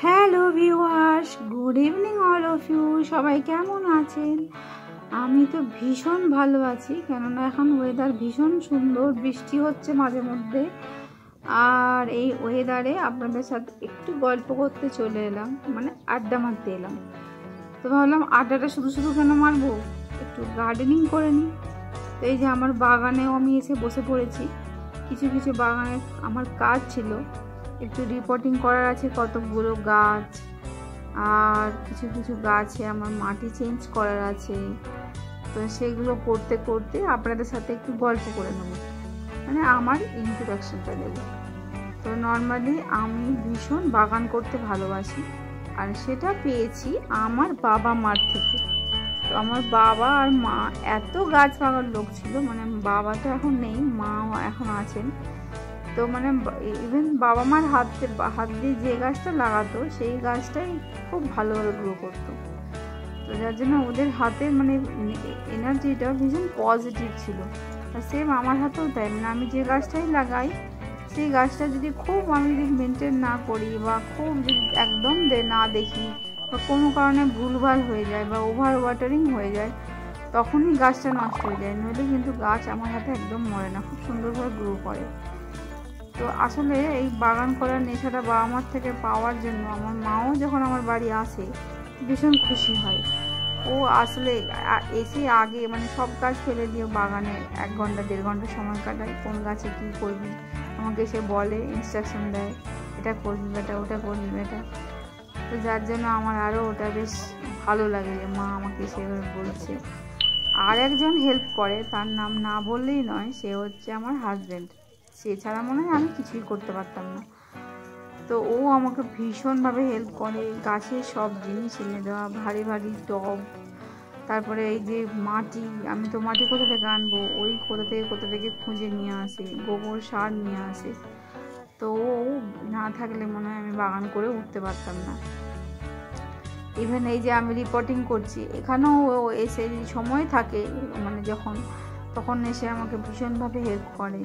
Hello viewers, good evening all of you. সবাই কেমন আছেন? আমি তো ভীষণ ভালো আছি, কেননা এখন ওয়েদার ভীষণ সুন্দর, বৃষ্টি হচ্ছে মাঝে মধ্যে। আর এই ওয়েদারে আপনাদের সাথে একটু গল্প করতে চলে এলাম, মানে আড্ডা মারতে এলাম। তো ভাবলাম আড্ডাটা শুধু শুধু কেন মারবো, একটু গার্ডেনিং করে নিই। তো এই যে আমার বাগানেও আমি এসে বসে পড়েছি। কিছু কিছু বাগানে আমার কাজ ছিল, একটু রিপোর্টিং করার আছে কতগুলো গাছ, আর কিছু কিছু গাছে আমার মাটি চেঞ্জ করার আছে। তো সেগুলো করতে করতে আপনাদের সাথে একটু গল্প করে নেব, মানে আমার ইন্ট্রোডাকশনটা দেব। তো নর্মালি আমি ভীষণ বাগান করতে ভালোবাসি, আর সেটা পেয়েছি আমার বাবা মার থেকে। তো আমার বাবা আর মা এত গাছ লাগার লোক ছিল, মানে বাবা তো এখন নেই, মা এখন আছেন। তো মানে ইভেন বাবা মার হাত দিয়ে যে গাছটা লাগাতো সেই গাছটাই খুব ভালোভাবে গ্রো করতো। তো যার জন্য ওদের হাতের মানে এনার্জিটা ভীষণ পজিটিভ ছিল। আর সেম আমার হাতেও তাই, মানে আমি যে গাছটাই লাগাই সেই গাছটা যদি খুব আমি যদি মেনটেন না করি, বা খুব যদি একদম না দেখি, বা কোনো কারণে ভুলভাল হয়ে যায় বা ওভার ওয়াটারিং হয়ে যায়, তখনই গাছটা নষ্ট হয়ে যায়। নইলে কিন্তু গাছ আমার হাতে একদম মরে না, খুব সুন্দরভাবে গ্রো করে। তো আসলে এই বাগান করার নেশাটা বাবা মার থেকে পাওয়ার জন্য আমার মাও যখন আমার বাড়ি আসে ভীষণ খুশি হয়। ও আসলে এসে আগে মানে সব কাজ ফেলে দিয়ে বাগানে 1 ঘন্টা 1.5 ঘন্টা সময় কাটায়। কোন গাছে কী করবি আমাকে সে বলে, ইনস্ট্রাকশন দেয়, এটা করবি বেটা, ওটা করবি বেটা। তো যার জন্য আমার আরও ওটা বেশ ভালো লাগে যে মা আমাকে সেভাবে বলছে। আর একজন হেল্প করে, তার নাম না বললেই নয়, সে হচ্ছে আমার হাজব্যান্ড। সে ছাড়া মনে হয় আমি কিছুই করতে পারতাম না। তো ও আমাকে ভীষণভাবে হেল্প করে, গাছের সব জিনিস এনে দেওয়া, ভারী ভারী টব, তারপরে এই যে মাটি, আমি তো মাটি কোথা থেকে আনবো, ওই কোথা থেকে খুঁজে নিয়ে আসে, গোবর সার নিয়ে আসে। তো ও না থাকলে মনে হয় আমি বাগান করে উঠতে পারতাম না। ইভেন এই যে আমি রিপোর্টিং করছি, এখানেও এসে সময় থাকে মানে যখন, তখন এসে আমাকে ভীষণভাবে হেল্প করে।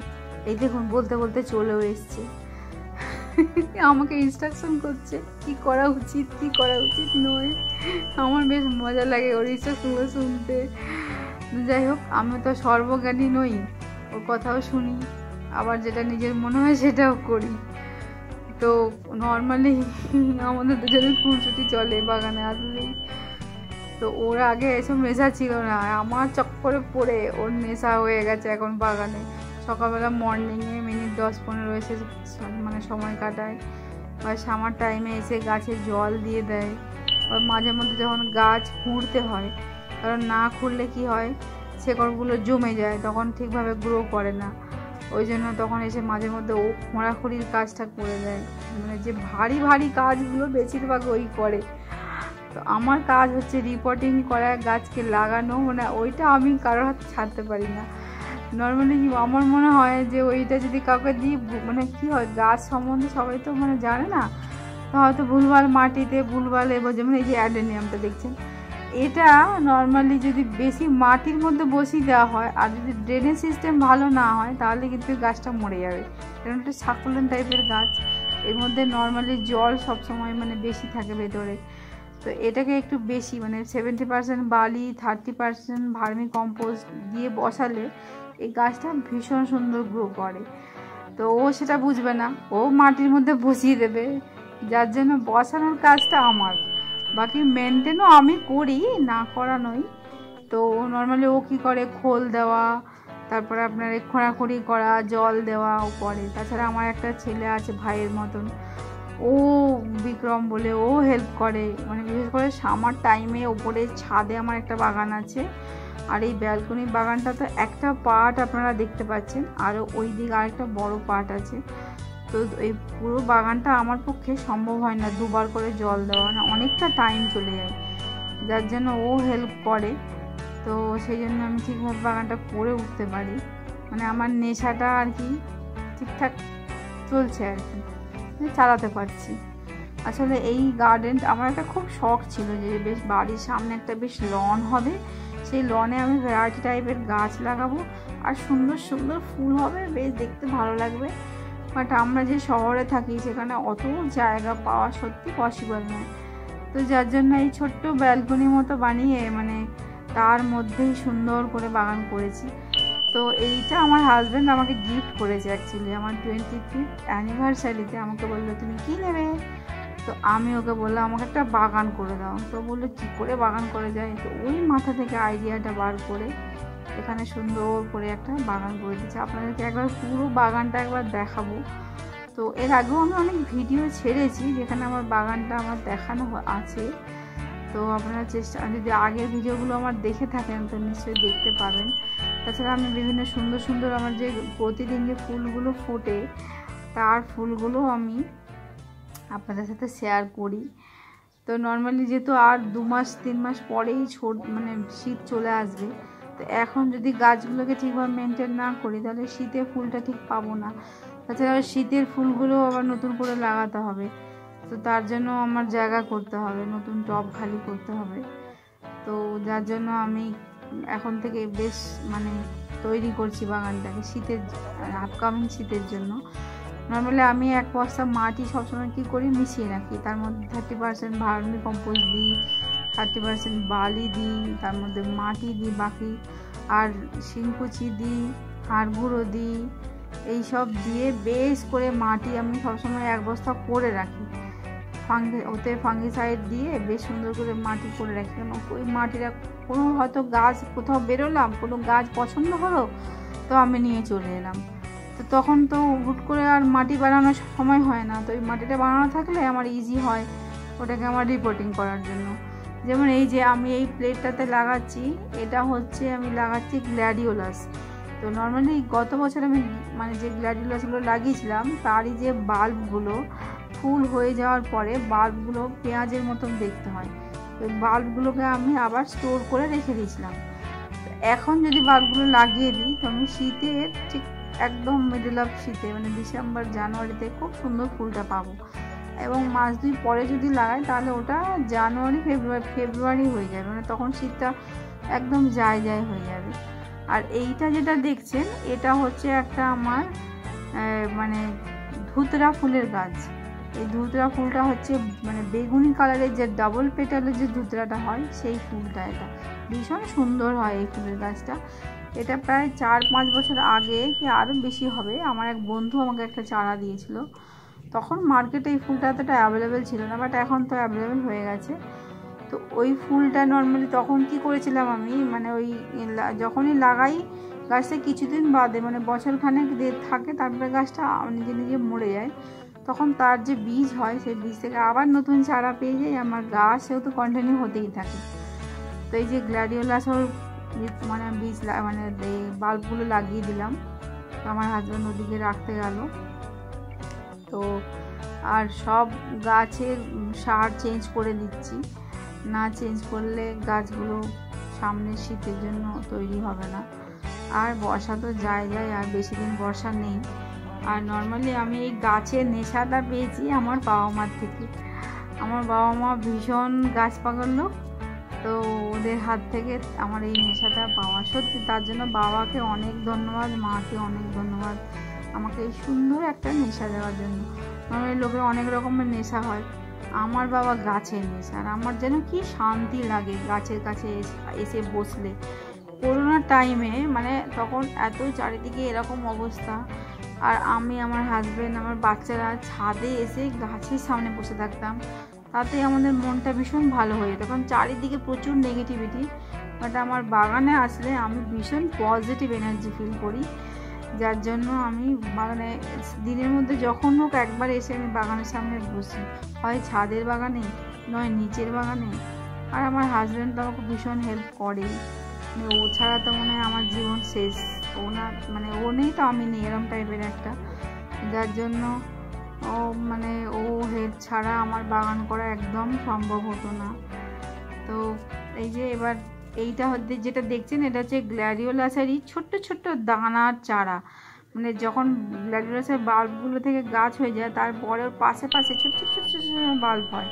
এই দেখুন বলতে বলতে চলেও এসছে, আমাকে ইনস্ট্রাকশন করছে কি করা উচিত কি করা উচিত নয়। আমার বেশ মজা লাগে ওর ইনস্ট্রাকশনগুলো শুনতে। যাই হোক, আমি তো সর্বজ্ঞানী নই, ওর কথাও শুনি, আবার যেটা নিজের মনে হয় সেটাও করি। তো নর্মালি আমাদের দুজনের খুনসুটি চলে বাগানে আসলেই। তো ওর আগে এসব নেশা ছিল না, আমার চক্করে পড়ে ওর নেশা হয়ে গেছে এখন বাগানে। সকালবেলা মর্নিংয়ে মিনিট 10-15 এসে মানে সময় কাটায়, বা সামার টাইমে এসে গাছে জল দিয়ে দেয়। আর মাঝে মধ্যে যখন গাছ খুঁড়তে হয়, কারণ না খুঁড়লে কি হয়, শেকড়গুলো জমে যায়, তখন ঠিকভাবে গ্রো করে না। ওই জন্য তখন এসে মাঝে মধ্যে ও খোঁড়াখুড়ির কাজটা করে দেয়, মানে যে ভারী ভারী কাজগুলো বেশিরভাগ ওই করে। তো আমার কাজ হচ্ছে রিপোর্টিং করা, গাছকে লাগানো, মানে ওইটা আমি কারোর হাতে ছাড়তে পারি না। নর্মালি আমার মনে হয় যে ওইটা যদি কাউকে দিই, মানে কী হয়, গাছ সম্বন্ধে সবাই তো মানে জানে না, তো হয়তো ভুলভাল মাটিতে ভুলভাল, এবার যেমন এই যে অ্যাডেনিয়ামটা দেখছেন, এটা নর্মালি যদি বেশি মাটির মধ্যে বসিয়ে দেওয়া হয়, আর যদি ড্রেনেজ সিস্টেম ভালো না হয়, তাহলে কিন্তু গাছটা মরে যাবে। কারণ এটা সাকুলেন টাইপের গাছ, এর মধ্যে নর্মালি জল সবসময় মানে বেশি থাকে ভেতরে। তো এটাকে একটু বেশি মানে 70% বালি 30% ভার্মি কম্পোস্ট দিয়ে বসালে এই গাছটা ভীষণ সুন্দর গ্রো করে। তো ও সেটা বুঝবে না, ও মাটির মধ্যে বসিয়ে দেবে, যার জন্য বসানোর কাজটা আমার, বাকি মেনটেনও আমি করি, না করা নই। তো নর্মালি ও কী করে, খোল দেওয়া, তারপরে আপনার খোঁড়াখুড়ি করা, জল দেওয়া ও করে। তাছাড়া আমার একটা ছেলে আছে ভাইয়ের মতন, ও বিক্রম বলে, ও হেল্প করে, মানে বিশেষ করে সামার টাইমে। ওপরে ছাদে আমার একটা বাগান আছে, আর এই ব্যালকনি বাগানটা তো একটা পার্ট আপনারা দেখতে পাচ্ছেন, আর ওই দিকে আরেকটা বড় পার্ট আছে। তো এই পুরো বাগানটা আমার পক্ষে সম্ভব হয় না 2বার করে জল দেওয়া, না অনেকটা টাইম চলে যায়, যার জন্য ও হেল্প করে। তো সেই জন্য আমি ঠিকভাবে বাগানটা করে উঠতে পারি, মানে আমার নেশাটা আর কি ঠিকঠাক চলছে আর কি, চালাতে পারছি। আসলে এই গার্ডেন আমার একটা খুব শখ ছিল যে বেশ বাড়ির সামনে একটা বেশ লন হবে, সেই লনে আমি ভ্যারাইটি টাইপের গাছ লাগাবো, আর সুন্দর সুন্দর ফুল হবে, বেশ দেখতে ভালো লাগবে। বাট আমরা যে শহরে থাকি সেখানে অত জায়গা পাওয়া সত্যি পসিবল নয়। তো যার জন্য এই ছোট্ট ব্যালকনির মতো বানিয়ে মানে তার মধ্যেই সুন্দর করে বাগান করেছি। তো এইটা আমার হাজব্যান্ড আমাকে গিফট করেছে অ্যাকচুয়ালি আমার 25th অ্যানিভার্সারিতে। আমাকে বললো তুমি কী নেবে, তো আমি ওকে বললাম আমাকে একটা বাগান করে দাও। তো বললো কী করে বাগান করে যায়, তো ওই মাথা থেকে আইডিয়াটা বার করে এখানে সুন্দর করে একটা বাগান করে দিচ্ছে। আপনাদেরকে একবার পুরো বাগানটা একবার দেখাবো। তো এর আগেও আমি অনেক ভিডিও ছেড়েছি যেখানে আমার বাগানটা আমার দেখানো আছে। তো আপনারা যদি আগের ভিডিওগুলো আমার দেখে থাকেন তো নিশ্চয়ই দেখতে পাবেন। তাছাড়া আমি বিভিন্ন সুন্দর সুন্দর আমার যে প্রতিদিন যে ফুলগুলো ফোটে তার ফুলগুলো আমি আপনাদের সাথে শেয়ার করি। তো নর্মালি যেহেতু আর 2 মাস 3 মাস পরেই মানে শীত চলে আসবে, তো এখন যদি গাছগুলোকে ঠিকভাবে মেনটেন না করি তাহলে শীতে ফুলটা ঠিক পাবো না। তাছাড়া শীতের ফুলগুলো আবার নতুন করে লাগাতে হবে, তো তার জন্য আমার জায়গা করতে হবে, নতুন টব খালি করতে হবে। তো যার জন্য আমি এখন থেকে বেশ মানে তৈরি করছি বাগানটাকে শীতের আপকামিং শীতের জন্য। নর্মালি আমি 1 বস্তা মাটি সবসময় কী করি মিশিয়ে রাখি, তার মধ্যে 30% ভার্মি কম্পোস্ট দিই, 30% বালি দিই, তার মধ্যে মাটি দিই বাকি, আর শিংকুচি দিই, হাড় গুঁড়ো দিই, এইসব দিয়ে বেশ করে মাটি আমি সবসময় 1 বস্তা করে রাখি। ওতে ফাঙ্গিসাইড দিয়ে বেশ সুন্দর করে মাটি করে রাখি। কেন ওই মাটিটা কোনো হয়তো গাছ কোথাও বেরোলাম, কোনো গাছ পছন্দ হলো তো আমি নিয়ে চলে এলাম, তো তখন তো হুট করে আর মাটি বানানোর সময় হয় না। তো ওই মাটিটা বানানো থাকলে আমার ইজি হয় ওটাকে আমার রিপোর্টিং করার জন্য। যেমন এই যে আমি এই প্লেটটাতে লাগাচ্ছি, এটা হচ্ছে আমি লাগাচ্ছি গ্ল্যাডিওলাস। তো নর্মালি গত বছর আমি মানে যে গ্ল্যাডিওলাসগুলো লাগিয়েছিলাম তারই যে বাল্বগুলো ফুল হয়ে যাওয়ার পরে বাল্বগুলো পেঁয়াজের মতন দেখতে হয়, ওই বাল্বগুলোকে আমি আবার স্টোর করে রেখে দিয়েছিলাম। এখন যদি বাল্বগুলো লাগিয়ে দিই তো আমি শীতের ঠিক একদম মিডল অফ শীতে মানে ডিসেম্বর জানুয়ারিতে খুব সুন্দর ফুলটা পাবো। এবং মাস 2 পরে যদি লাগাই তাহলে ওটা জানুয়ারি ফেব্রুয়ারি হয়ে যাবে, মানে তখন শীতটা একদম যায় হয়ে যাবে। আর এইটা যেটা দেখছেন এটা হচ্ছে একটা আমার মানে ধুতরা ফুলের গাছ। এই ধুতরা ফুলটা হচ্ছে মানে বেগুনি কালারের যে ডাবল পেটালের যে ধুতরাটা হয় সেই ফুলটা, এটা ভীষণ সুন্দর হয় এই ফুলের গাছটা। এটা প্রায় 4-5 বছর আগে কি আরও বেশি হবে আমার এক বন্ধু আমাকে একটা চারা দিয়েছিল। তখন মার্কেটে এই ফুলটা এতটা অ্যাভেলেবেল ছিল না, বাট এখন তো অ্যাভেলেবেল হয়ে গেছে। তো ওই ফুলটা নর্মালি তখন কি করেছিলাম আমি মানে ওই যখনই লাগাই গাছটা কিছুদিন বাদে মানে বছরখানেক থাকে, তারপরে গাছটা নিজে নিজে মরে যায়। তখন তার যে বীজ হয় সেই বীজ থেকে আবার নতুন চারা পেয়ে যাই, আমার গাছ সেহেতু কন্টিনিউ হতেই থাকে। তো এই যে গ্ল্যাডিওলাসের মানে বীজ মানে এই বাল্বগুলো লাগিয়ে দিলাম। তো আমার হাজব্যান্ড ওদিকে রাখতে গেল। তো আর সব গাছের সার চেঞ্জ করে দিচ্ছি, না চেঞ্জ করলে গাছগুলো সামনের শীতের জন্য তৈরি হবে না। আর বর্ষা তো যায় আর বেশি দিন বর্ষা নেই। আর নর্মালি আমি এই গাছের নেশাটা পেয়েছি আমার বাবা মার থেকে। আমার বাবা মা ভীষণ গাছ পাগল লোক, তো ওদের হাত থেকে আমার এই নেশাটা পাওয়া। সত্যি তার জন্য বাবাকে অনেক ধন্যবাদ, মাকে অনেক ধন্যবাদ আমাকে এই সুন্দর একটা নেশা দেওয়ার জন্য। নর্মালি লোকের অনেক রকমের নেশা হয়, আমার বাবা গাছের নেশা। আর আমার যেন কি শান্তি লাগে গাছের কাছে এসে বসলে। করোনার টাইমে মানে তখন এত চারিদিকে এরকম অবস্থা, আর আমি আমার হাজব্যান্ড আমার বাচ্চারা ছাদে এসে গাছের সামনে বসে থাকতাম, তাতে আমাদের মনটা ভীষণ ভালো হয়ে যেত। কারণ চারিদিকে প্রচুর নেগেটিভিটি, বাট আমার বাগানে আসলে আমি ভীষণ পজিটিভ এনার্জি ফিল করি। যার জন্য আমি বাগানে দিনের মধ্যে যখন হোক একবার এসে আমি বাগানের সামনে বসি, হয় ছাদের বাগানে নয় নিচের বাগানে। আর আমার হাজব্যান্ড তো আমাকে ভীষণ হেল্প করে, ও ছাড়া তো মনে হয় আমার জীবন শেষ। ও না মানে ও নেই তো আমি নেই, এরম টাইপের একটা। যার জন্য ও মানে ও হেল্প ছাড়া আমার বাগান করা একদম সম্ভব হতো না। তো এই যে এবার এইটা হচ্ছে যেটা দেখছেন এটা হচ্ছে গ্ল্যাডিওলাসেরই ছোট্ট ছোট্ট দানার চারা। মানে যখন গ্ল্যাডিওলাসের বাল্বগুলো থেকে গাছ হয়ে যায় তারপরে ওর পাশে ছোট্ট ছোট্ট ছোট্ট বাল্ব হয়,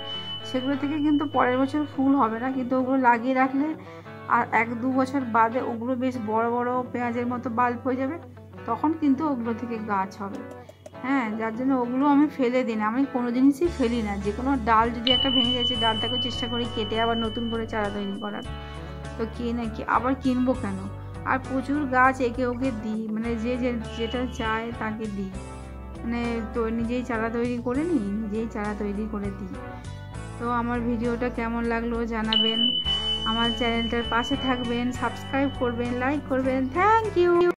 সেগুলো থেকে কিন্তু পরের বছর ফুল হবে না, কিন্তু ওগুলো লাগিয়ে রাখলে আর 1-2 বছর বাদে ওগুলো বেশ বড় বড় পেঁয়াজের মতো বাল্ব হয়ে যাবে, তখন কিন্তু ওগুলো থেকে গাছ হবে। হ্যাঁ, যার জন্য ওগুলো আমি ফেলে দিই না। আমি কোনো জিনিসই ফেলি না। যে কোনো ডাল যদি একটা ভেঙে গেছে, ডালটাকেও চেষ্টা করি কেটে আবার নতুন করে চারা তৈরি করার। তো আবার কিনবো কেন? আর প্রচুর গাছ একে ওকে দিই, মানে যেটা চায় তাকে দিই, মানে তো নিজেই চারা তৈরি করে নিই, নিজেই চারা তৈরি করে দিই। তো আমার ভিডিওটা কেমন লাগলো জানাবেন, আমার চ্যানেলটার পাশে থাকবেন, সাবস্ক্রাইব করবেন, লাইক করবেন। Thank you.